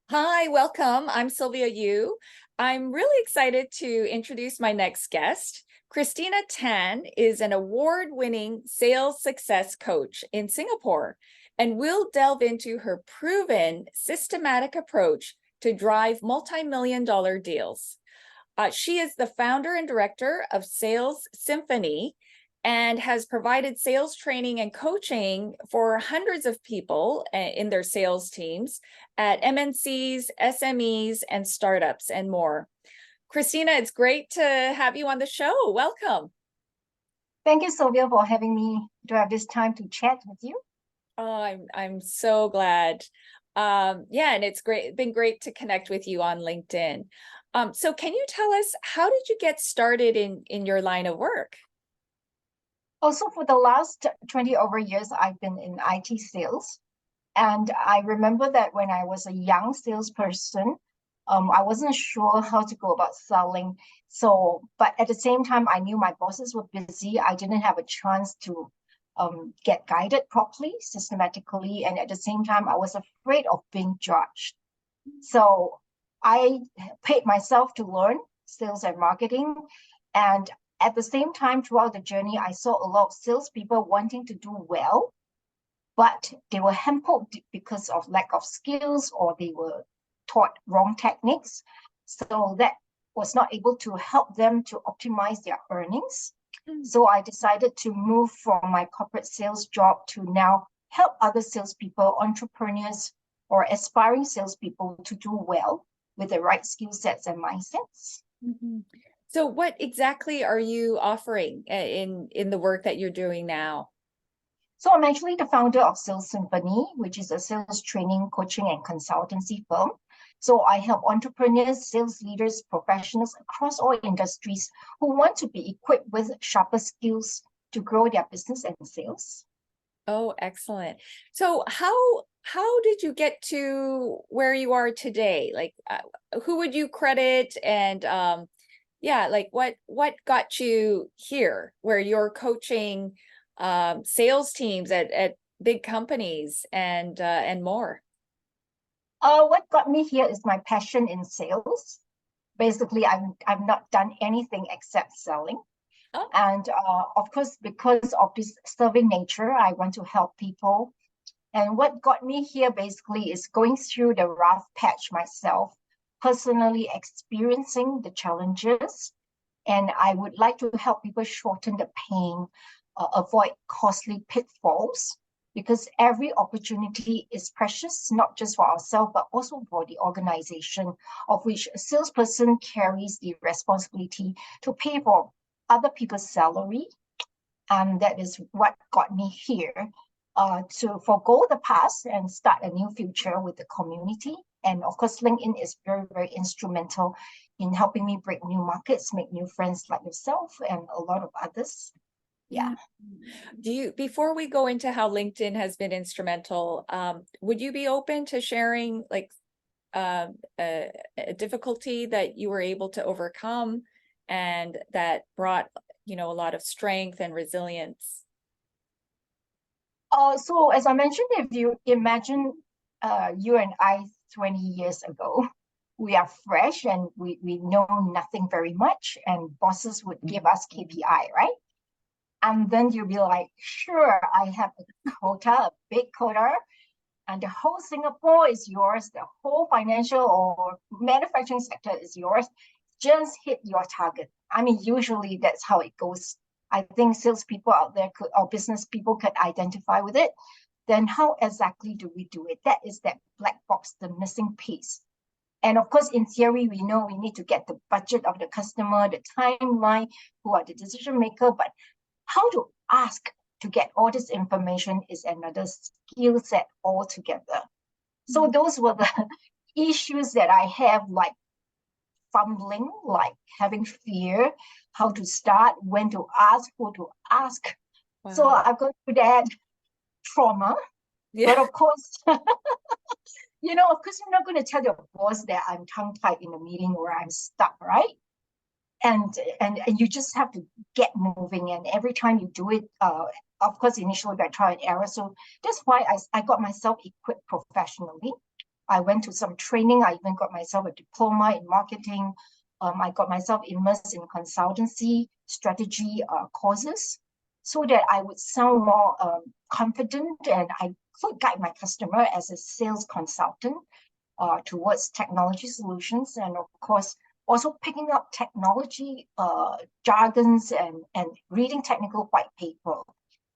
Hi, welcome. I'm Sylvia Yu. I'm really excited to introduce my next guest. Christina Tan is an award-winning sales success coach in Singapore, and we'll delve into her proven systematic approach to drive multi-million-dollar deals. She is the founder and director of Sales Symphony and has provided sales training and coaching for hundreds of people in their sales teams at MNCs, SMEs, and startups and more. Christina, it's great to have you on the show. Welcome. Thank you, Sylvia, for having me to have this time to chat with you. Oh, I'm so glad. Yeah, and it's been great to connect with you on LinkedIn. So can you tell us, how did you get started in your line of work? Also, for the last 20 over years, I've been in IT sales. And I remember that when I was a young salesperson, I wasn't sure how to go about selling. But at the same time, I knew my bosses were busy. I didn't have a chance to get guided properly, systematically. And at the same time, I was afraid of being judged. So I paid myself to learn sales and marketing. And at the same time, throughout the journey, I saw a lot of salespeople wanting to do well, but they were hampered because of lack of skills or they were taught wrong techniques. So that was not able to help them to optimize their earnings. So I decided to move from my corporate sales job to now help other salespeople, entrepreneurs, or aspiring salespeople to do well with the right skill sets and mindsets. Mhm. So what exactly are you offering in the work that you're doing now? So I'm actually the founder of Sales Symphony, which is a sales training, coaching, and consultancy firm. So I help entrepreneurs, sales leaders, professionals across all industries who want to be equipped with sharper skills to grow their business and sales. Oh, excellent. So how did you get to where you are today? Like, who would you credit? And yeah, like what got you here where you're coaching sales teams at big companies and more? What got me here is my passion in sales. Basically, I've not done anything except selling. Oh, And of course, because of this serving nature, I want to help people. And what got me here basically is going through the rough patch myself, personally experiencing the challenges. And I would like to help people shorten the pain, avoid costly pitfalls, because every opportunity is precious, not just for ourselves, but also for the organization, of which a salesperson carries the responsibility to pay for other people's salary. And that is what got me here, to forego the past and start a new future with the community. And of course, LinkedIn is very, very instrumental in helping me break new markets, make new friends like yourself and a lot of others. Yeah. before we go into how LinkedIn has been instrumental, would you be open to sharing like a difficulty that you were able to overcome and that brought, a lot of strength and resilience? So as I mentioned, if you imagine you and I 20 years ago, we are fresh and we know nothing very much, and bosses would give us KPI, right? And then you'll be like, sure, I have a quota, a big quota, and the whole Singapore is yours, the whole financial or manufacturing sector is yours. Just hit your target. I mean, usually that's how it goes. I think salespeople out there could, or business people could identify with it. Then how exactly do we do it? That is that black box, the missing piece. And of course, in theory, we know we need to get the budget of the customer, the timeline, who are the decision maker, but how to ask to get all this information is another skill set altogether. So those were the issues that I have, like fumbling, like having fear, how to start, when to ask, who to ask. So Wow. I've gone through that trauma. But Yeah. of course, of course, you're not going to tell your boss that I'm tongue-tied in a meeting or I'm stuck, right? And you just have to get moving. And every time you do it, of course, initially by trial and error. So that's why I got myself equipped professionally. I went to some training. I even got myself a diploma in marketing. I got myself immersed in consultancy strategy courses so that I would sound more confident and I could guide my customer as a sales consultant towards technology solutions, and of course also picking up technology jargons and reading technical white paper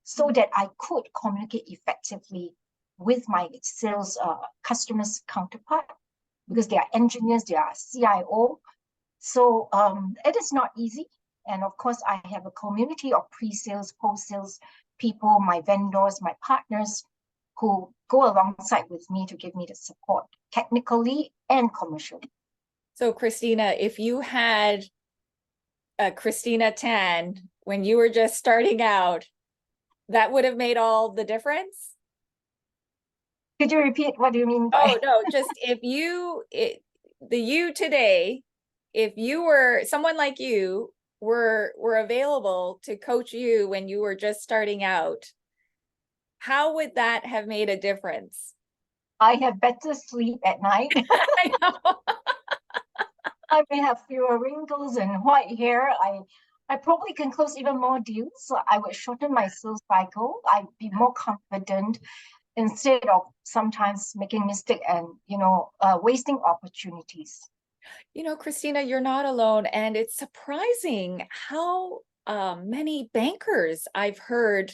so that I could communicate effectively with my sales customers counterpart, because they are engineers, they are CIO. So it is not easy. And of course, I have a community of pre-sales, post-sales people, my vendors, my partners, who go alongside with me to give me the support technically and commercially. So Christina, if you had a Christina Tan when you were just starting out, that would have made all the difference? Could you repeat? What do you mean by? Oh, no, just if the you today, if you were someone like you were available to coach you when you were just starting out, how would that have made a difference? I have better sleep at night. I know. I may have fewer wrinkles and white hair. I probably can close even more deals. So I would shorten my sales cycle. I'd be more confident instead of sometimes making mistake and wasting opportunities. You know, Christina, you're not alone. And it's surprising how many bankers I've heard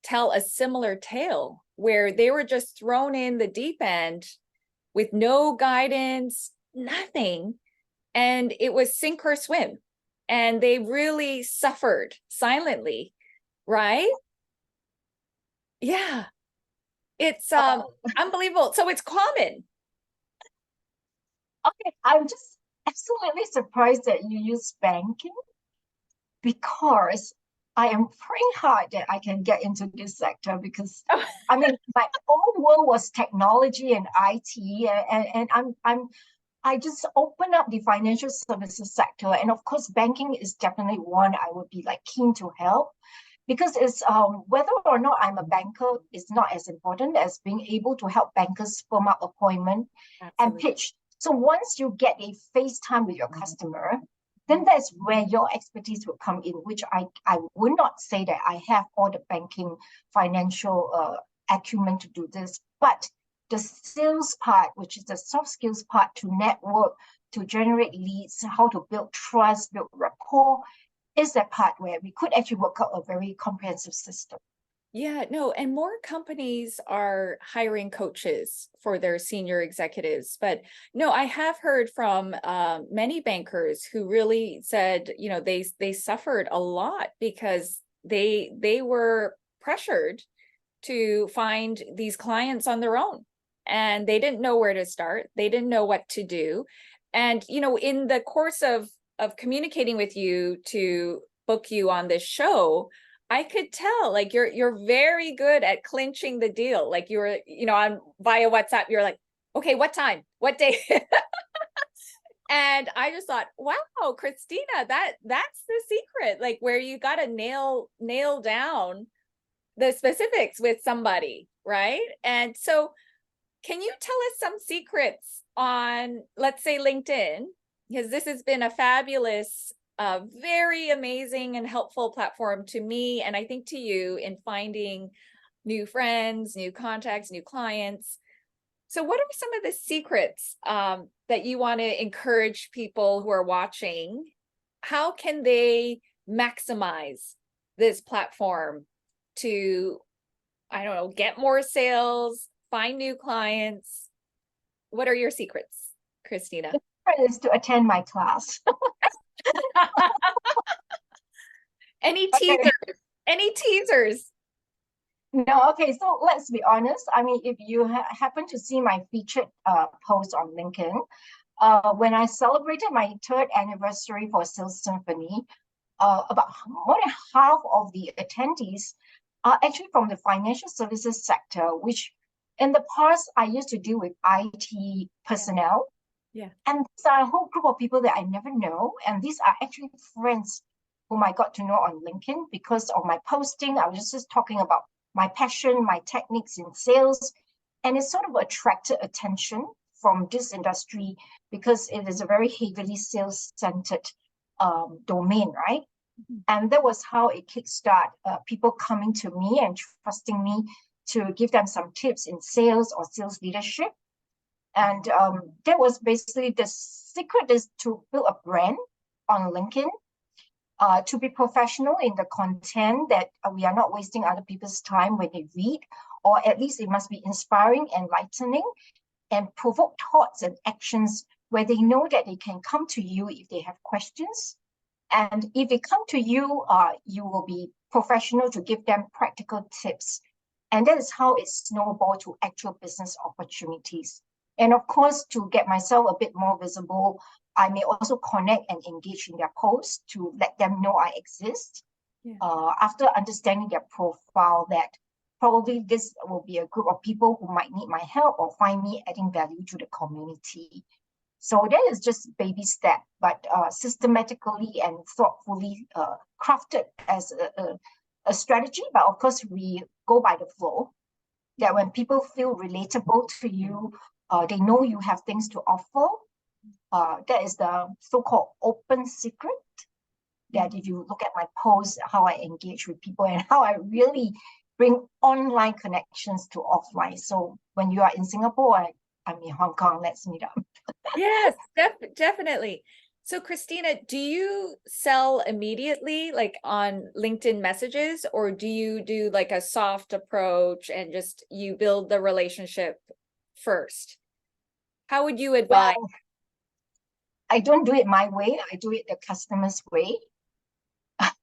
tell a similar tale where they were just thrown in the deep end with no guidance, nothing. And it was sink or swim. And they really suffered silently, right? Yeah. It's unbelievable. So it's common. Okay, I'm just absolutely surprised that you use banking, because I am praying hard that I can get into this sector, because I mean my own world was technology and IT, and I just open up the financial services sector, and of course banking is definitely one I would be like keen to help, because it's whether or not I'm a banker is not as important as being able to help bankers firm up appointment and Absolutely. pitch. So once you get a face time with your customer, then that's where your expertise will come in, which I would not say that I have all the banking financial acumen to do this, but the sales part, which is the soft skills part, to network, to generate leads, how to build trust, build rapport, is that part where we could actually work out a very comprehensive system. Yeah, no, and more companies are hiring coaches for their senior executives. But no, I have heard from many bankers who really said, you know, they suffered a lot because they were pressured to find these clients on their own, and they didn't know where to start. They didn't know what to do. And, you know, in the course of communicating with you to book you on this show, I could tell like you're very good at clinching the deal. Like you were, you know, on via WhatsApp, you're like, okay, what time? What day? And I just thought, wow, Christina, that's the secret, like where you got to nail down the specifics with somebody, right? And so can you tell us some secrets on, let's say, LinkedIn? Because this has been a fabulous, very amazing and helpful platform to me, and I think to you, in finding new friends, new contacts, new clients. So what are some of the secrets that you want to encourage people who are watching? How can they maximize this platform to, I don't know, get more sales, find new clients? What are your secrets, Christina? The secret is to attend my class. Any Okay. teasers? Any teasers? No, okay, so let's be honest. I mean, if you happen to see my featured post on LinkedIn, when I celebrated my third anniversary for Sales Symphony, about more than half of the attendees are actually from the financial services sector, which in the past I used to deal with IT personnel. Yeah. And these are a whole group of people that I never know. And these are actually friends whom I got to know on LinkedIn because of my posting. I was just talking about my passion, my techniques in sales, and it sort of attracted attention from this industry because it is a very heavily sales-centered domain, right? And that was how it kickstarted people coming to me and trusting me to give them some tips in sales or sales leadership. And that was basically the secret, is to build a brand on LinkedIn, to be professional in the content, that we are not wasting other people's time when they read, or at least it must be inspiring, enlightening, and provoke thoughts and actions where they know that they can come to you if they have questions. And if they come to you, you will be professional to give them practical tips. And that is how it snowballed to actual business opportunities. And of course, to get myself a bit more visible, I may also connect and engage in their posts to let them know I exist. Yeah. After understanding their profile, that probably this will be a group of people who might need my help or find me adding value to the community. So that is just baby step, but systematically and thoughtfully crafted as a strategy. But of course, we go by the flow, that when people feel relatable to you, they know you have things to offer. That is the so-called open secret, that if you look at my posts, how I engage with people and how I really bring online connections to offline. So when you are in Singapore, I'm in Hong Kong, let's meet up. Yes, definitely. So Christina, do you sell immediately, like on LinkedIn messages, or do you do like a soft approach and just you build the relationship first? How would you advise? Well, I don't do it my way. I do it the customer's way.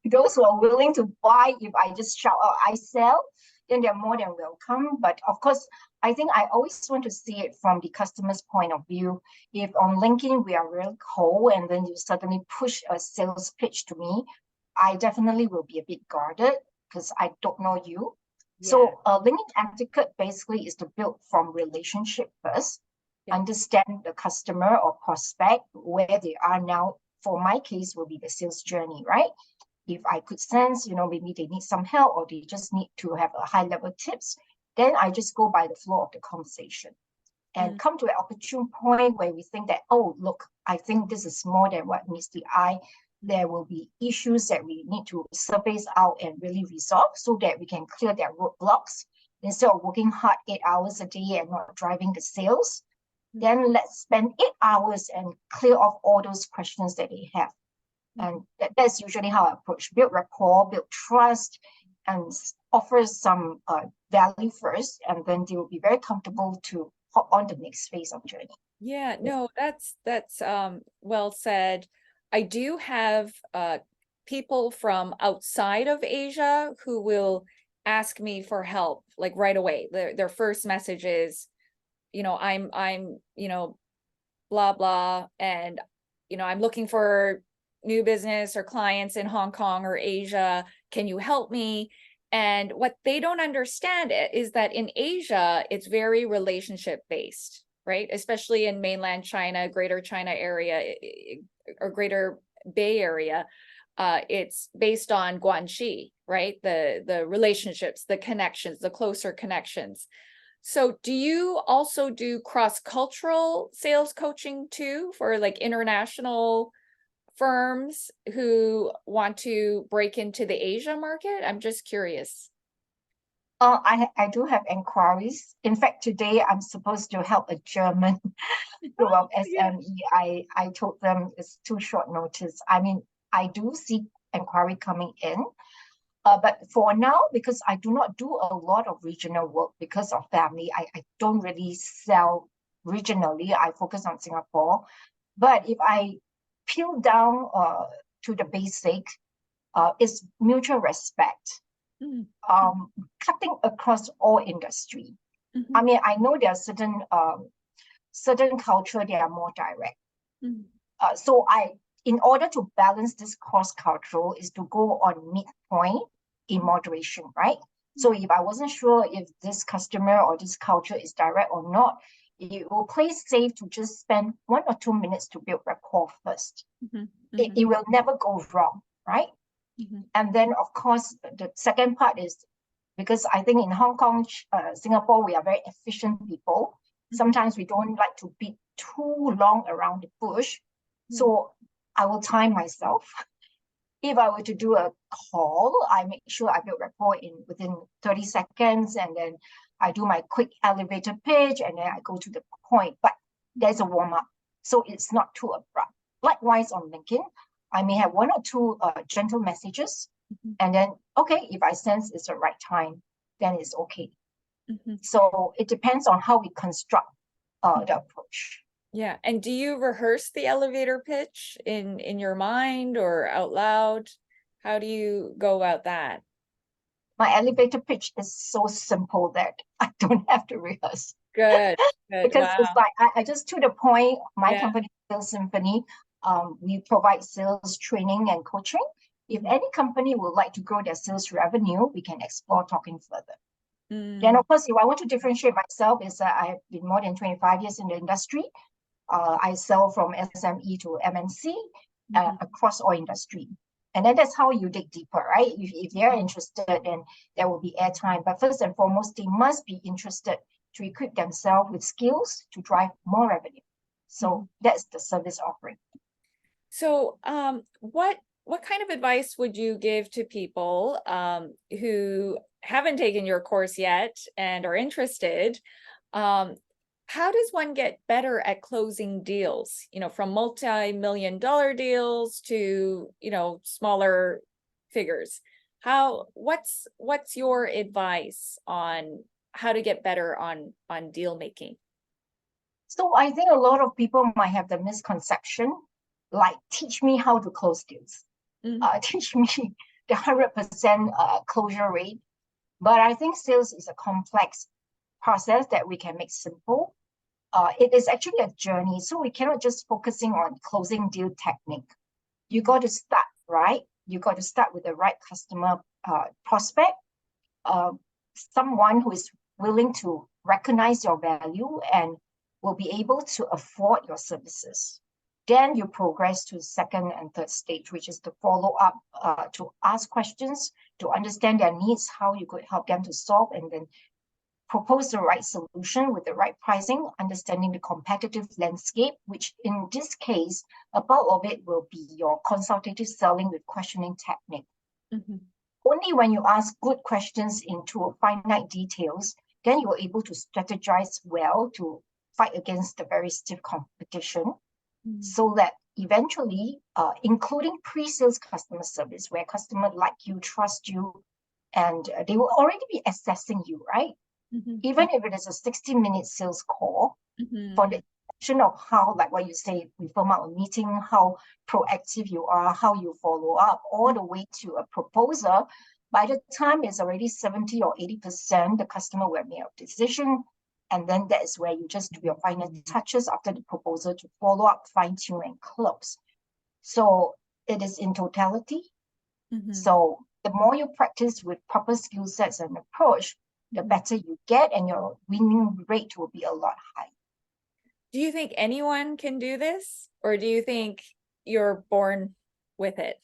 Those who are willing to buy, if I just shout out, I sell, then they're more than welcome. But of course, I think I always want to see it from the customer's point of view. If on LinkedIn we are really cold and then you suddenly push a sales pitch to me, I definitely will be a bit guarded because I don't know you. Yeah. So LinkedIn etiquette basically is to build from relationship first, understand the customer or prospect, where they are now. For my case, will be the sales journey, right? If I could sense, maybe they need some help or they just need to have a high level tips, then I just go by the flow of the conversation and come to an opportune point where we think that, oh, look, I think this is more than what meets the eye. There will be issues that we need to surface out and really resolve so that we can clear their roadblocks. Instead of working hard 8 hours a day and not driving the sales, then let's spend 8 hours and clear off all those questions that they have. And that's usually how I approach: build rapport, build trust, and offer some value first, and then they will be very comfortable to hop on the next phase of journey. Yeah, no, that's well said. I do have people from outside of Asia who will ask me for help like right away. Their first message is, I'm blah blah, and I'm looking for new business or clients in Hong Kong or Asia. Can you help me? And what they don't understand is that in Asia, it's very relationship based, right? Especially in mainland China, greater China area, or greater Bay Area. It's based on guanxi, right? The relationships, the connections, the closer connections. So do you also do cross-cultural sales coaching too, for like international firms who want to break into the Asia market? I'm just curious. I do have inquiries. In fact, today I'm supposed to help a German group of SME. Yeah. I told them it's too short notice. I mean, I do see inquiry coming in. But for now, because I do not do a lot of regional work because of family, I don't really sell regionally. I focus on Singapore. But if I peel down to the basic, it's mutual respect, cutting across all industry. I mean, I know there are certain culture, they are more direct. So in order to balance this cross-cultural, is to go on midpoint in moderation, right? So if I wasn't sure if this customer or this culture is direct or not, it will play safe to just spend 1 or 2 minutes to build rapport first. It will never go wrong, right? And then, of course, the second part is, because I think in Hong Kong, Singapore, we are very efficient people. Sometimes we don't like to beat too long around the bush. So I will time myself. If I were to do a call, I make sure I build rapport within 30 seconds, and then I do my quick elevator pitch, and then I go to the point. But there's a warm-up, so it's not too abrupt. Likewise on LinkedIn, I may have one or two gentle messages, and then, okay, if I sense it's the right time, then it's okay. So it depends on how we construct the approach. Yeah. And do you rehearse the elevator pitch in your mind or out loud? How do you go about that? My elevator pitch is so simple that I don't have to rehearse. Good. Because Wow. it's like I just to the point. My Yeah. company, Sales Symphony, we provide sales training and coaching. If any company would like to grow their sales revenue, we can explore talking further. Then, of course, if I want to differentiate myself, is that I have been more than 25 years in the industry. I sell from SME to MNC across all industry. And then that's how you dig deeper, right? If they're interested, then there will be airtime. But first and foremost, they must be interested to equip themselves with skills to drive more revenue. So that's the service offering. So what kind of advice would you give to people who haven't taken your course yet and are interested? How does one get better at closing deals, from multi-million-dollar deals to, smaller figures? What's your advice on how to get better on deal making? So I think a lot of people might have the misconception, like, teach me how to close deals. Teach me the 100% closure rate. But I think sales is a complex process that we can make simple. It is actually a journey, so we cannot just focusing on closing deal technique. You got to start right. You got to start with the right customer prospect, someone who is willing to recognize your value and will be able to afford your services. Then you progress to the second and third stage, which is to follow up, to ask questions, to understand their needs, how you could help them to solve, and then propose the right solution with the right pricing, understanding the competitive landscape, which in this case, a bulk of it will be your consultative selling with questioning technique. Only when you ask good questions into finite details, then you're able to strategize well to fight against the very stiff competition, so that eventually, including pre-sales customer service, where customers like you, trust you, and they will already be assessing you, right? Even if it is a 60-minute sales call, for the question of how, like what you say, we firm out a meeting, how proactive you are, how you follow up, all the way to a proposal. By the time it's already 70 or 80%, the customer will make a decision. And then that is where you just do your final touches after the proposal to follow up, fine tune, and close. So it is in totality. So the more you practice with proper skill sets and approach, the better you get, and your winning rate will be a lot higher. Do you think anyone can do this, or do you think you're born with it?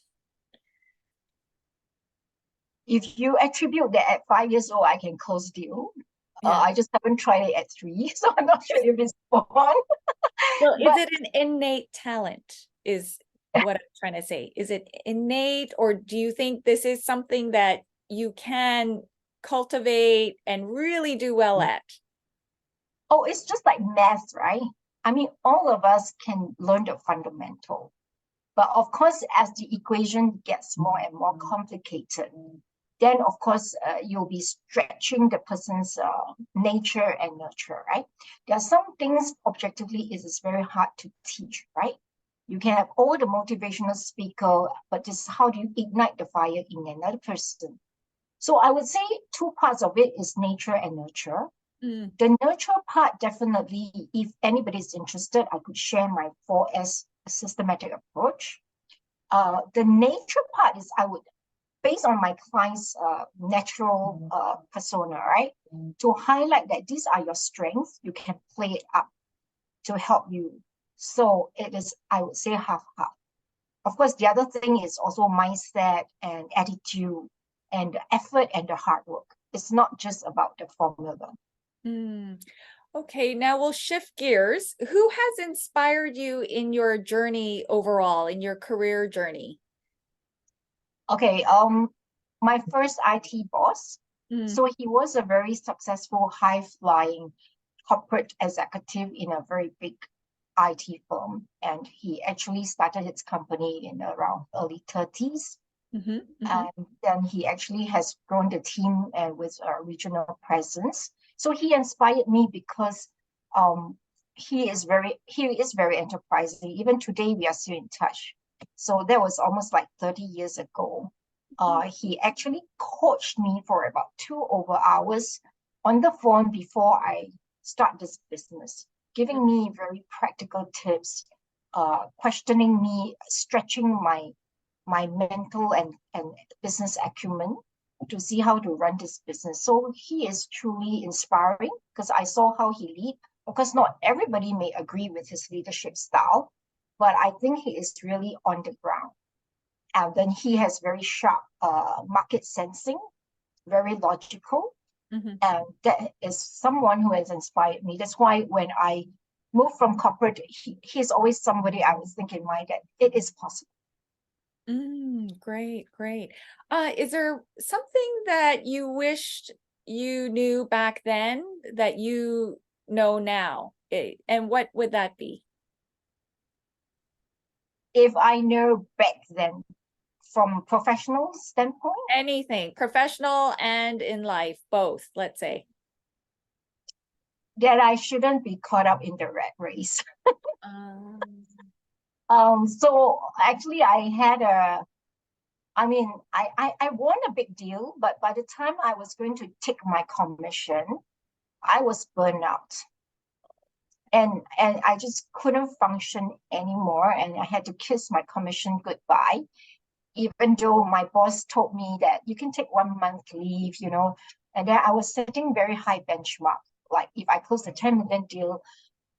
If you attribute that at 5 years old, I can close deal. I just haven't tried it at 3, so I'm not sure if it's born. Well, is it an innate talent, is what I'm trying to say? Is it innate, or do you think this is something that you can cultivate and really do well at? Oh, it's just like math, right? I mean, all of us can learn the fundamental. But of course, as the equation gets more and more complicated, then of course, you'll be stretching the person's nature and nurture, right? There are some things objectively it is very hard to teach, right? You can have all the motivational speaker, but just how do you ignite the fire in another person? So I would say 2 parts of it is nature and nurture. The nurture part, definitely, if anybody is interested, I could share my 4S systematic approach. The nature part is I would, based on my client's natural persona, right? To highlight that these are your strengths, you can play it up to help you. So it is, I would say, half-half. Of course, the other thing is also mindset and attitude and the effort and the hard work. It's not just about the formula. Okay, now we'll shift gears. Who has inspired you in your journey overall, in your career journey? Okay, my first IT boss. Mm, So he was a very successful, high-flying corporate executive in a very big IT firm, and he actually started his company in around early 30s. mhm, mhm. And then he actually has grown the team and with a regional presence. So he inspired me because um, he is very enterprising. Even today, we are still in touch. So that was almost like 30 years ago. He actually coached me for about 2 hours on the phone before I start this business, giving me very practical tips, questioning me, stretching my mental and business acumen to see how to run this business. So he is truly inspiring because I saw how he lead. Of course, not everybody may agree with his leadership style, but I think he is really on the ground. And then he has very sharp market sensing, very logical, Mhm. and that is someone who has inspired me. That's why when I moved from corporate, he's always somebody I was thinking, my that it is possible. Great, great. Is there something that you wished you knew back then that you know now? And what would that be? If I know back then, from professional standpoint, Anything, professional and in life, both, let's say. that I shouldn't be caught up in the rat race. Um, So actually I won a big deal, but by the time I was going to take my commission, I was burned out. And I just couldn't function anymore, and I had to kiss my commission goodbye, even though my boss told me that you can take 1 month leave, and then I was setting very high benchmark. Like if I close a 10 million deal,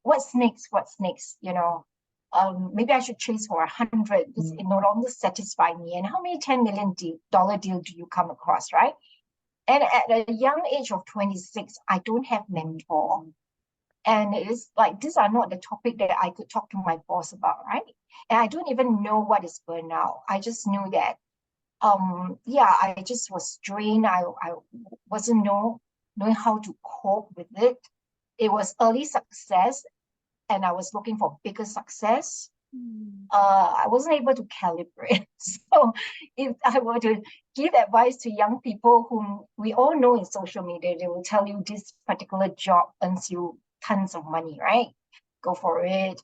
what's next? What's next? Maybe I should chase for 100 because it no longer satisfies me. And how many $10 million deal do you come across, right? And at a young age of 26, I don't have mentor. And it's like these are not the topic that I could talk to my boss about, right? And I don't even know what is burnout. I just knew that yeah, I just was drained. I wasn't knowing how to cope with it. It was early success and I was looking for bigger success. mm, I wasn't able to calibrate. So if I were to give advice to young people whom we all know in social media, they will tell you this particular job earns you tons of money, right? Go for it.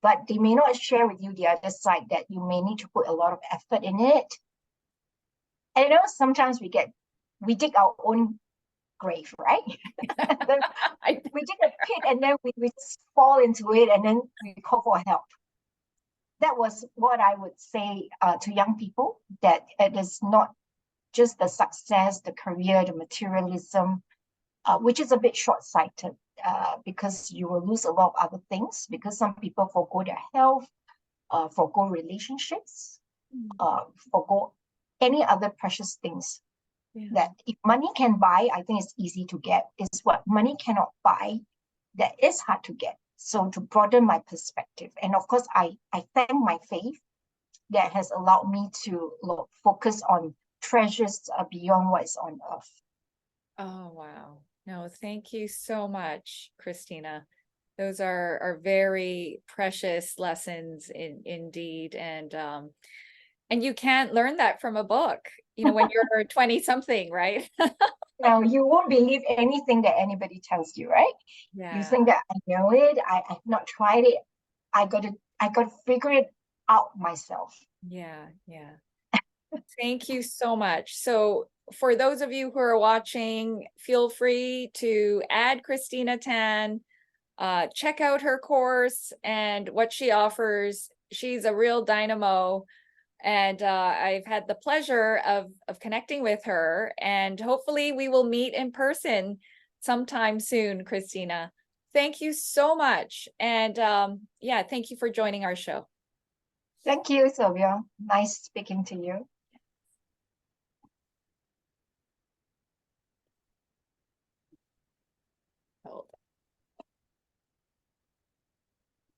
But they may not share with you the other side that you may need to put a lot of effort in it. And sometimes we dig our own grave, right? I, We dig a pit and then we just fall into it and then we call for help. That was what I would say to young people, that it is not just the success, the career, the materialism, which is a bit short-sighted because you will lose a lot of other things because some people forgo their health, forgo relationships, forgo any other precious things yeah. that if money can buy, I think it's easy to get. It's what money cannot buy that is hard to get. So to broaden my perspective, and of course, I thank my faith that has allowed me to focus on treasures beyond what is on earth. Oh, wow. No, thank you so much, Christina. Those are very precious lessons indeed. And you can't learn that from a book, when you're 20 something, right? Now, you won't believe anything that anybody tells you, right? You Yeah, think that I know it, I've not tried it, I got to figure it out myself. yeah, yeah. Thank you so much. So for those of you who are watching, feel free to add Christina Tan, check out her course and what she offers. She's a real dynamo. And I've had the pleasure of connecting with her, and hopefully we will meet in person sometime soon, Christina. Thank you so much. And yeah, thank you for joining our show. Thank you, Sylvia. Nice speaking to you.